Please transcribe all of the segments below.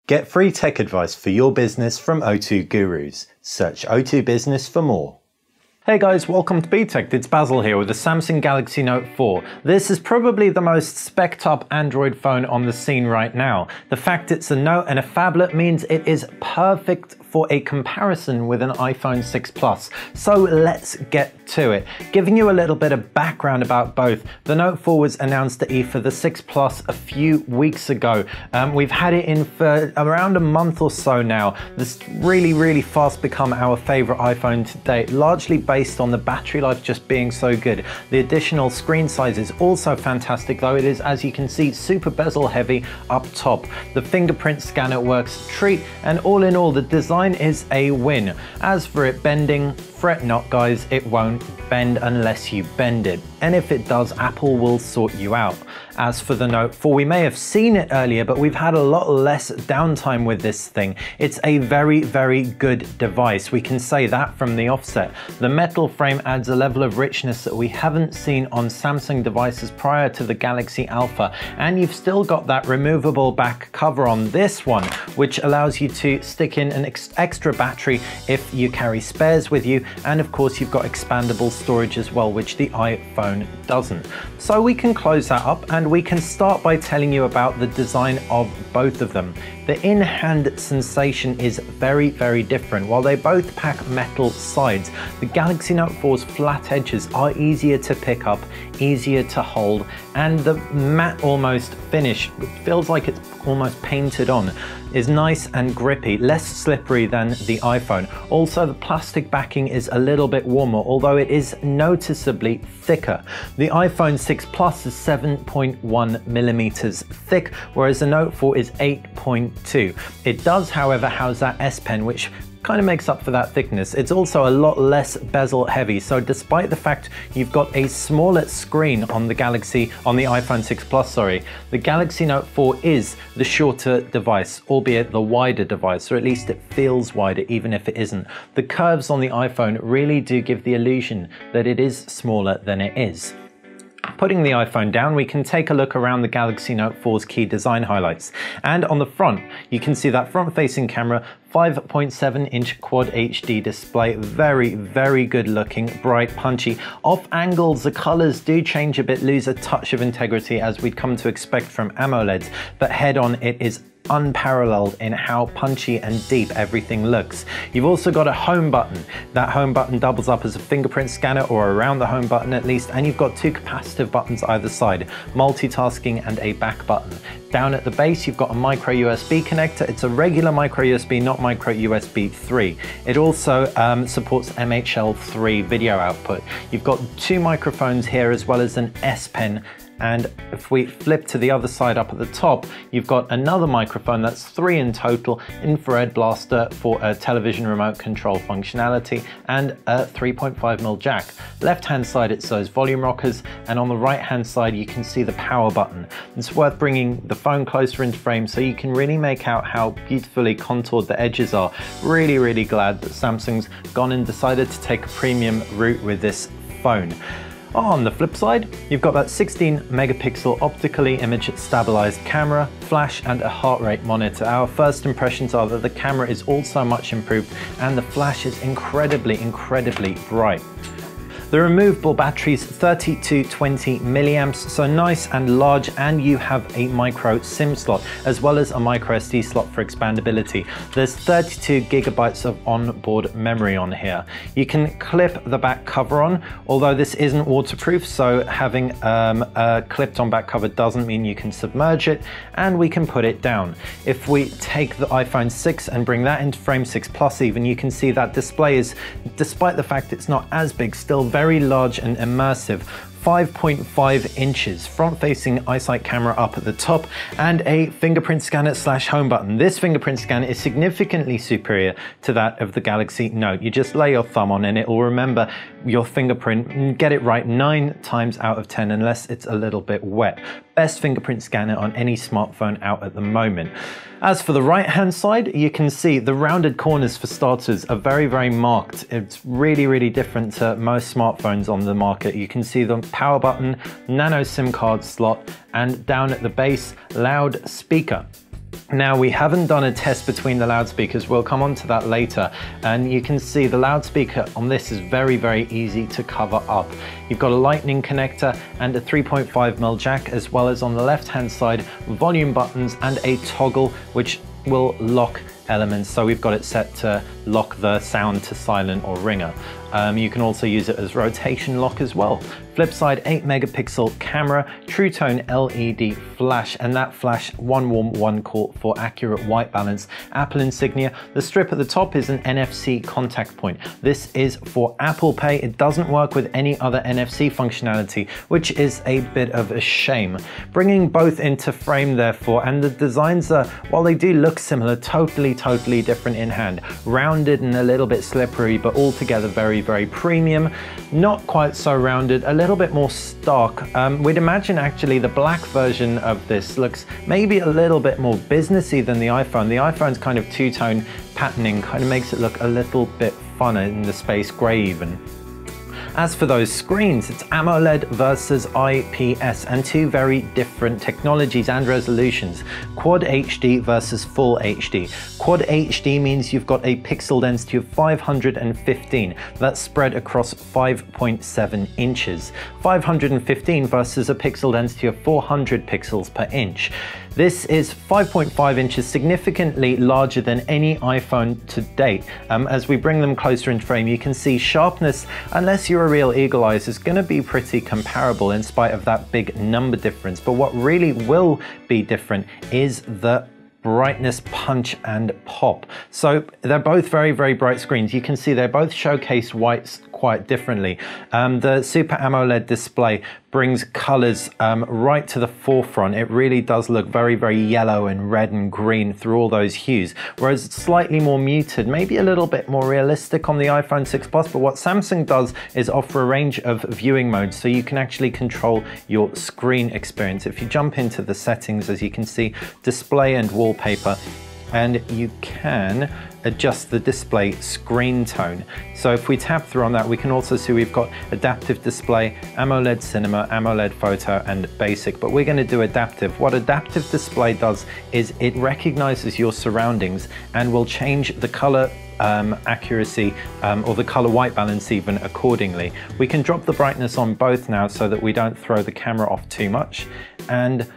Get free tech advice for your business from O2 Gurus. Search O2 Business for more. Hey guys, welcome to BTech. It's Basil here with the Samsung Galaxy Note 4. This is probably the most spec'd up Android phone on the scene right now. The fact it's a Note and a phablet means it is perfect for a comparison with an iPhone 6 Plus. So let's get to it. Giving you a little bit of background about both. The Note 4 was announced at E for the 6 Plus a few weeks ago. We've had it in for around a month or so now. This really fast become our favorite iPhone to date, largely based on the battery life just being so good. The additional screen size is also fantastic, though it is, as you can see, super bezel heavy up top. The fingerprint scanner works a treat, and all in all, the design is a win. As for it bending, fret not guys, it won't bend unless you bend it. And if it does, Apple will sort you out. As for the Note 4, we may have seen it earlier, but we've had a lot less downtime with this thing. It's a very good device. We can say that from the offset. The metal frame adds a level of richness that we haven't seen on Samsung devices prior to the Galaxy Alpha. And you've still got that removable back cover on this one, which allows you to stick in an extra battery if you carry spares with you. And of course, you've got expandable storage as well, which the iPhone doesn't. So we can close that up and we can start by telling you about the design of both of them. The in-hand sensation is very different. While they both pack metal sides, the Galaxy Note 4's flat edges are easier to pick up, easier to hold, and the matte almost finish, it feels like it's almost painted on, is nice and grippy, less slippery than the iPhone. Also, the plastic backing is a little bit warmer, although it is noticeably thicker. The iPhone 6 Plus is 7.1 millimeters thick, whereas the Note 4 is 8.2. It does, however, house that S Pen, which kind of makes up for that thickness. It's also a lot less bezel heavy, so despite the fact you've got a smaller screen on the iPhone 6 Plus, the Galaxy Note 4 is the shorter device, albeit the wider device, or at least it feels wider even if it isn't. The curves on the iPhone really do give the illusion that it is smaller than it is. Putting the iPhone down, we can take a look around the Galaxy Note 4's key design highlights. And on the front, you can see that front-facing camera, 5.7-inch Quad HD display, very good looking, bright, punchy. Off angles, the colors do change a bit, lose a touch of integrity as we'd come to expect from AMOLEDs, but head on it is unparalleled in how punchy and deep everything looks. You've also got a home button. That home button doubles up as a fingerprint scanner, or around the home button at least, and you've got two capacitive buttons either side, multitasking and a back button. Down at the base, you've got a micro USB connector. It's a regular micro USB, not micro USB 3. It also supports MHL3 video output. You've got two microphones here as well as an S Pen. And if we flip to the other side up at the top, you've got another microphone, that's 3 in total, infrared blaster for a television remote control functionality, and a 3.5mm jack. Left hand side it's those volume rockers, and on the right hand side you can see the power button. It's worth bringing the phone closer into frame so you can really make out how beautifully contoured the edges are. Really glad that Samsung's gone and decided to take a premium route with this phone. On the flip side, you've got that 16 megapixel optically image stabilized camera, flash, and a heart rate monitor. Our first impressions are that the camera is also much improved and the flash is incredibly bright. The removable battery is 30 to 20 milliamps, so nice and large, and you have a micro SIM slot as well as a micro SD slot for expandability. There's 32 gigabytes of onboard memory on here. You can clip the back cover on, although this isn't waterproof, so having a clipped on back cover doesn't mean you can submerge it, and we can put it down. If we take the iPhone 6 and bring that into frame 6 Plus even, you can see that display is, despite the fact it's not as big, still very large and immersive. 5.5 inches, front-facing eyesight camera up at the top, and a fingerprint scanner / home button. This fingerprint scanner is significantly superior to that of the Galaxy Note. You just lay your thumb on and it will remember your fingerprint and get it right 9 times out of 10 unless it's a little bit wet. Best fingerprint scanner on any smartphone out at the moment. As for the right-hand side, you can see the rounded corners for starters are very marked. It's really different to most smartphones on the market. You can see the power button, nano SIM card slot, and down at the base, loud speaker. Now, we haven't done a test between the loudspeakers, we'll come on to that later, and you can see the loudspeaker on this is very, very easy to cover up. You've got a lightning connector and a 3.5mm jack, as well as on the left-hand side, volume buttons and a toggle which will lock elements. So we've got it set to lock the sound to silent or ringer. You can also use it as rotation lock as well. Flip side, 8-megapixel camera, True Tone LED flash, and that flash, one warm, one cool for accurate white balance. Apple insignia. The strip at the top is an NFC contact point. This is for Apple Pay. It doesn't work with any other NFC functionality, which is a bit of a shame. Bringing both into frame therefore, and the designs are, while they do look similar, totally different in hand. Rounded and a little bit slippery, but altogether very, very premium. Not quite so rounded, a little bit more stark. We'd imagine actually the black version of this looks maybe a little bit more businessy than the iPhone. The iPhone's kind of two-tone patterning kind of makes it look a little bit funner in the space gray even. As for those screens, it's AMOLED versus IPS, and two very different technologies and resolutions. Quad HD versus Full HD. Quad HD means you've got a pixel density of 515. That's spread across 5.7 inches. 515 versus a pixel density of 400 pixels per inch. This is 5.5 inches, significantly larger than any iPhone to date. As we bring them closer in frame, you can see sharpness, unless you're a real eagle eyes, is going to be pretty comparable in spite of that big number difference. But what really will be different is the brightness, punch and pop. So they're both very, very bright screens. You can see they both showcase whites quite differently. The Super AMOLED display brings colors right to the forefront. It really does look very, very yellow and red and green through all those hues, whereas it's slightly more muted, maybe a little bit more realistic on the iPhone 6 Plus. But what Samsung does is offer a range of viewing modes, so you can actually control your screen experience. If you jump into the settings, as you can see, display and wallpaper, and you can adjust the display screen tone. So if we tap through on that, we can also see we've got adaptive display, AMOLED Cinema, AMOLED Photo and Basic, but we're going to do adaptive. What adaptive display does is it recognizes your surroundings and will change the color accuracy or the color white balance even accordingly. We can drop the brightness on both now so that we don't throw the camera off too much. And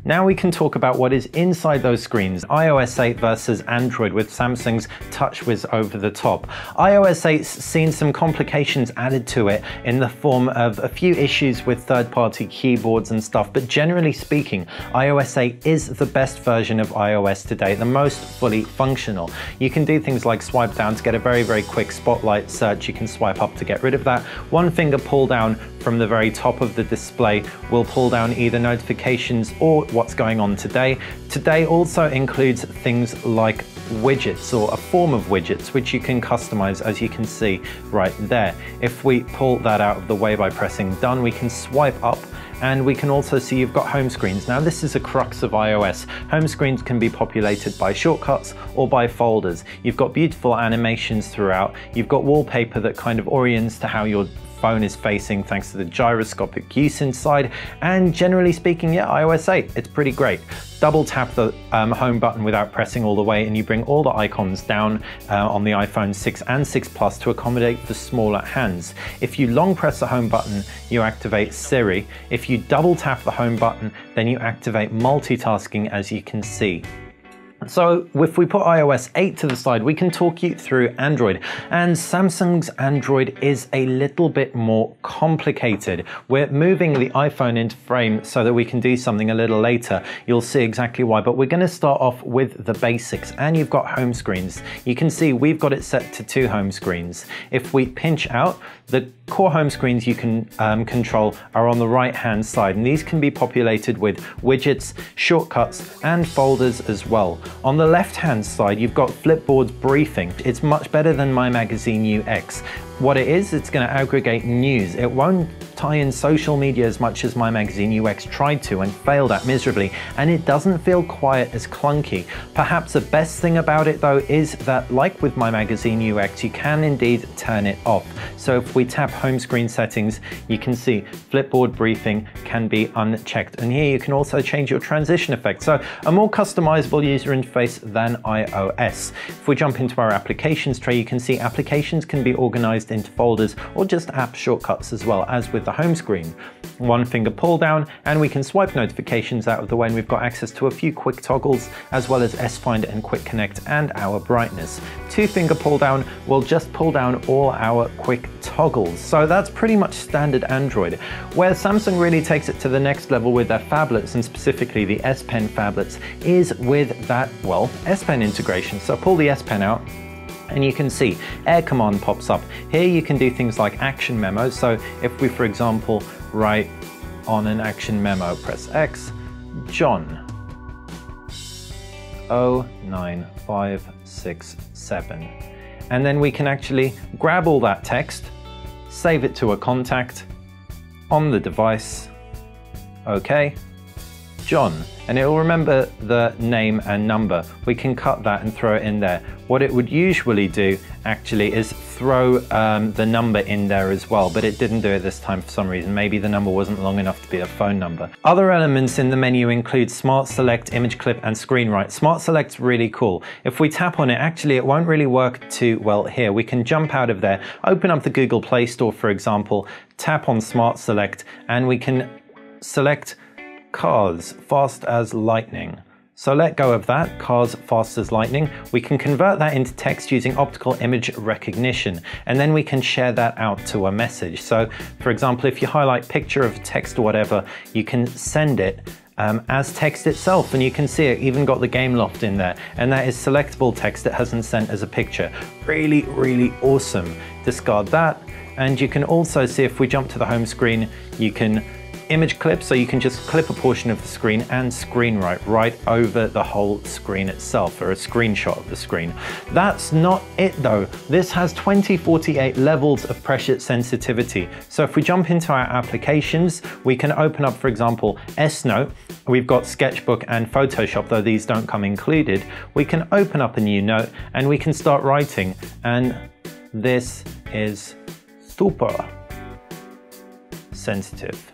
now we can talk about what is inside those screens. iOS 8 versus Android with Samsung's TouchWiz over the top. iOS 8's seen some complications added to it in the form of a few issues with third-party keyboards and stuff, but generally speaking, iOS 8 is the best version of iOS today, the most fully functional. You can do things like swipe down to get a very, very quick spotlight search. You can swipe up to get rid of that. One finger pull down from the very top of the display will pull down either notifications or what's going on today. Today also includes things like widgets, or a form of widgets, which you can customize, as you can see right there. If we pull that out of the way by pressing done, we can swipe up, and we can also see you've got home screens. Now this is a crux of iOS. Home screens can be populated by shortcuts or by folders. You've got beautiful animations throughout. You've got wallpaper that kind of orients to how your phone is facing thanks to the gyroscopic use inside, and generally speaking, yeah, iOS 8, it's pretty great. Double tap the home button without pressing all the way and you bring all the icons down on the iPhone 6 and 6 Plus to accommodate the smaller hands. If you long press the home button, you activate Siri. If you double tap the home button, then you activate multitasking, as you can see. So if we put iOS 8 to the side, we can talk you through Android, and Samsung's Android is a little bit more complicated. We're moving the iPhone into frame so that we can do something a little later. You'll see exactly why, but we're going to start off with the basics, and you've got home screens. You can see we've got it set to 2 home screens. If we pinch out, the core home screens you can control are on the right hand side, and these can be populated with widgets, shortcuts and folders as well. On the left hand side, you've got Flipboard's briefing. It's much better than My Magazine UX. What it is, it's going to aggregate news. It won't tie in social media as much as My Magazine UX tried to and failed at miserably, and it doesn't feel quite as clunky. Perhaps the best thing about it though is that, like with My Magazine UX, you can indeed turn it off. So if we tap home screen settings, you can see Flipboard briefing can be unchecked, and here you can also change your transition effect. So a more customizable user interface than iOS. If we jump into our applications tray, you can see applications can be organized into folders or just app shortcuts as well as with the home screen. One finger pull down and we can swipe notifications out of the way, and we've got access to a few quick toggles as well as S-Find and Quick Connect and our brightness. Two finger pull down will just pull down all our quick toggles. So that's pretty much standard Android. Where Samsung really takes it to the next level with their phablets, and specifically the S Pen phablets, is with that, well, S Pen integration. So pull the S Pen out and you can see Air Command pops up. Here you can do things like action memos. So if we, for example, write on an action memo, press X, John 09567. And then we can actually grab all that text, save it to a contact on the device. Okay, John, and it will remember the name and number. We can cut that and throw it in there. What it would usually do actually is throw the number in there as well, but it didn't do it this time for some reason. Maybe the number wasn't long enough to be a phone number. Other elements in the menu include Smart Select, Image Clip, and Screen Write. Smart Select's really cool. If we tap on it, actually it won't really work too well here. We can jump out of there, open up the Google Play Store, for example, tap on Smart Select, and we can select Cars Fast as Lightning. So let go of that, Cars Fast as Lightning. We can convert that into text using optical image recognition, and then we can share that out to a message. So for example, if you highlight picture of text or whatever, you can send it as text itself, and you can see it even got the game loft in there, and that is selectable text that hasn't sent as a picture. Really, really awesome. Discard that, and you can also see, if we jump to the home screen, you can image clip, so you can just clip a portion of the screen, and screen write right over the whole screen itself, or a screenshot of the screen. That's not it though. This has 2048 levels of pressure sensitivity. So if we jump into our applications, we can open up, for example, S-Note. We've got Sketchbook and Photoshop, though these don't come included. We can open up a new note and we can start writing, and this is super sensitive.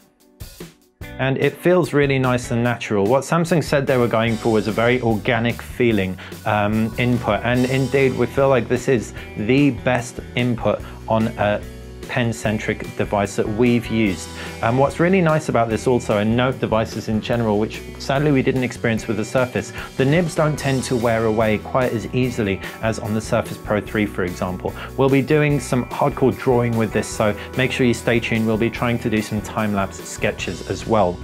And it feels really nice and natural. What Samsung said they were going for was a very organic feeling input, and indeed we feel like this is the best input on a pen-centric device that we've used. What's really nice about this also, and Note devices in general, which sadly we didn't experience with the Surface, the nibs don't tend to wear away quite as easily as on the Surface Pro 3, for example. We'll be doing some hardcore drawing with this, so make sure you stay tuned. We'll be trying to do some time-lapse sketches as well.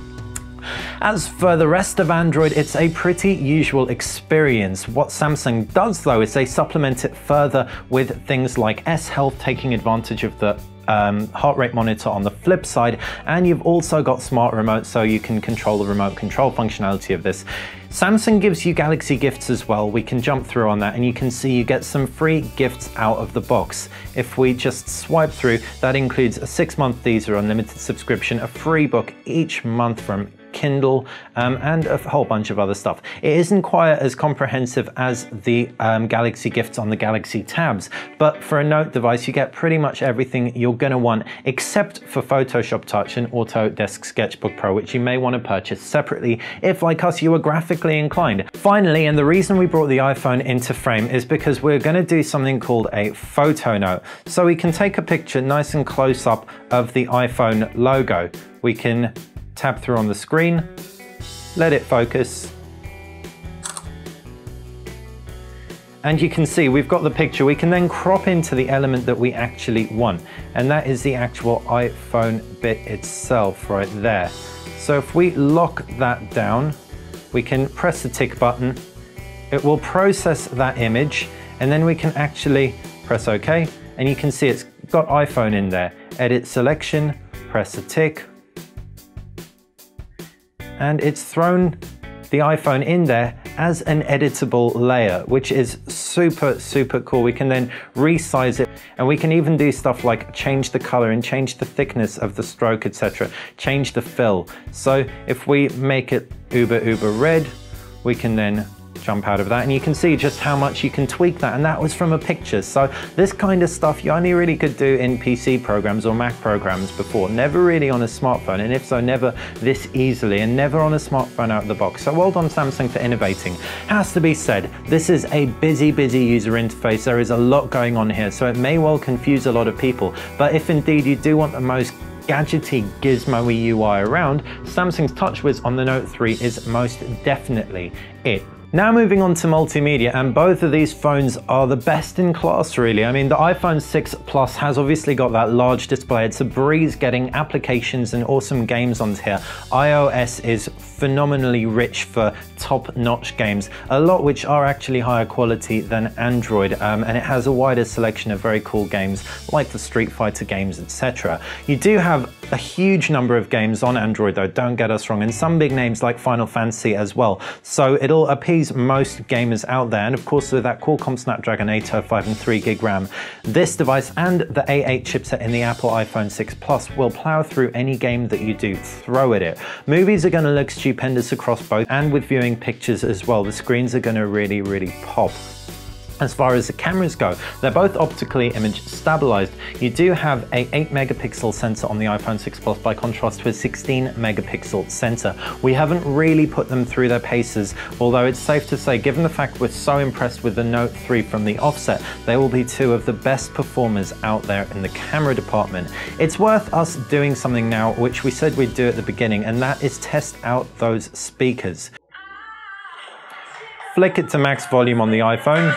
As for the rest of Android, it's a pretty usual experience. What Samsung does though is they supplement it further with things like S Health, taking advantage of the heart rate monitor on the flip side, and you've also got smart remote, so you can control the remote control functionality of this. Samsung gives you Galaxy gifts as well. We can jump through on that, and you can see you get some free gifts out of the box. If we just swipe through, that includes a 6-month Deezer Unlimited subscription, a free book each month from Kindle, and a whole bunch of other stuff. It isn't quite as comprehensive as the Galaxy gifts on the Galaxy tabs, but for a Note device you get pretty much everything you're going to want, except for Photoshop Touch and Autodesk Sketchbook Pro, which you may want to purchase separately if, like us, you are graphically inclined. Finally, and the reason we brought the iPhone into frame is because we're going to do something called a photo note. So we can take a picture nice and close up of the iPhone logo. We can tap through on the screen, let it focus, and you can see we've got the picture. We can then crop into the element that we actually want, and that is the actual iPhone bit itself right there. So if we lock that down, we can press the tick button, it will process that image, and then we can actually press OK, and you can see it's got iPhone in there. Edit selection, press the tick, and it's thrown the iPhone in there as an editable layer, which is super cool. We can then resize it, and we can even do stuff like change the color and change the thickness of the stroke, etc. Change the fill. So if we make it uber red, we can then jump out of that, and you can see just how much you can tweak that, and that was from a picture. So this kind of stuff you only really could do in PC programs or Mac programs before, never really on a smartphone, and if so, never this easily, and never on a smartphone out of the box. So well done Samsung for innovating. Has to be said, this is a busy user interface. There is a lot going on here, so it may well confuse a lot of people, but if indeed you do want the most gadgety gizmo-y UI around, Samsung's TouchWiz on the Note 3 is most definitely it. Now moving on to multimedia, and both of these phones are the best in class really. I mean, the iPhone 6 Plus has obviously got that large display. It's a breeze getting applications and awesome games onto here. iOS is phenomenally rich for top-notch games, a lot which are actually higher quality than Android, and it has a wider selection of very cool games like the Street Fighter games, etc. You do have a huge number of games on Android though, don't get us wrong, and some big names like Final Fantasy as well, so it'll appease most gamers out there. And of course, with that Qualcomm Snapdragon 805 and 3GB RAM, this device and the A8 chipset in the Apple iPhone 6 Plus will plow through any game that you do throw at it. Movies are going to look stupendous across both, and with viewing pictures as well, the screens are going to really pop. As far as the cameras go, they're both optically image stabilized. You do have a 8-megapixel sensor on the iPhone 6 Plus by contrast to a 16-megapixel sensor. We haven't really put them through their paces, although it's safe to say, given the fact we're so impressed with the Note 3 from the offset, they will be two of the best performers out there in the camera department. It's worth us doing something now, which we said we'd do at the beginning, and that is test out those speakers. Flick it to max volume on the iPhone.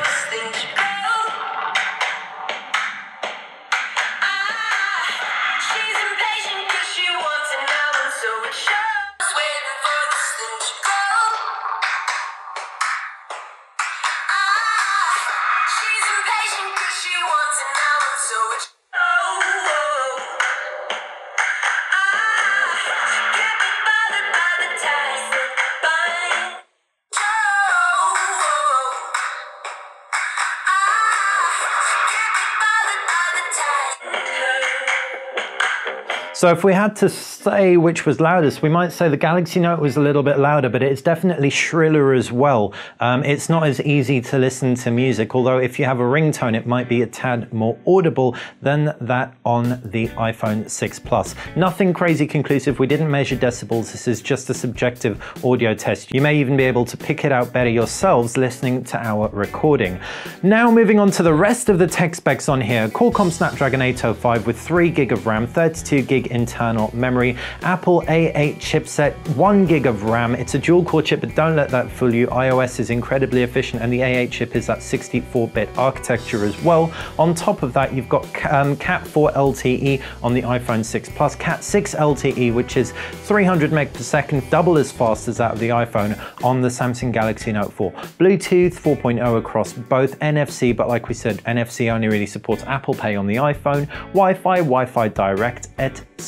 So if we had to say which was loudest, we might say the Galaxy Note was a little bit louder, but it's definitely shriller as well. It's not as easy to listen to music, although if you have a ringtone, it might be a tad more audible than that on the iPhone 6 Plus. Nothing crazy conclusive. We didn't measure decibels. This is just a subjective audio test. You may even be able to pick it out better yourselves listening to our recording. Now moving on to the rest of the tech specs on here. Qualcomm Snapdragon 805 with 3GB of RAM, 32GB internal memory, Apple A8 chipset, 1GB of RAM. It's a dual-core chip, but don't let that fool you. iOS is incredibly efficient, and the A8 chip is that 64-bit architecture as well. On top of that, you've got Cat 4 LTE on the iPhone 6 Plus, Cat 6 LTE, which is 300 meg per second, double as fast as that of the iPhone on the Samsung Galaxy Note 4. Bluetooth 4.0 across both, NFC, but like we said, NFC only really supports Apple Pay on the iPhone, Wi-Fi Direct, etc.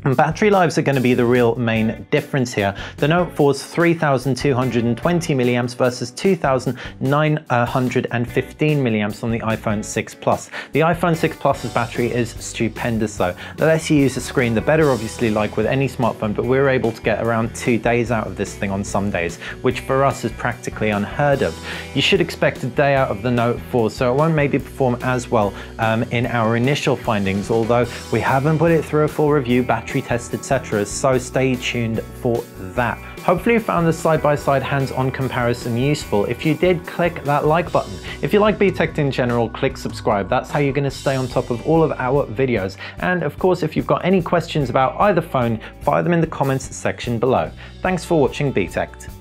And battery lives are going to be the real main difference here. The Note 4's 3,220 milliamps versus 2,915 milliamps on the iPhone 6 Plus. The iPhone 6 Plus's battery is stupendous though. The less you use the screen, the better, obviously, like with any smartphone, but we're able to get around 2 days out of this thing on some days, which for us is practically unheard of. You should expect a day out of the Note 4, so it won't maybe perform as well in our initial findings, although we haven't put it through a full review, battery test, etc. So stay tuned for that. Hopefully you found this side-by-side hands-on comparison useful. If you did, click that like button. If you like BTech in general, click subscribe. That's how you're going to stay on top of all of our videos. And of course, if you've got any questions about either phone, fire them in the comments section below. Thanks for watching BTech.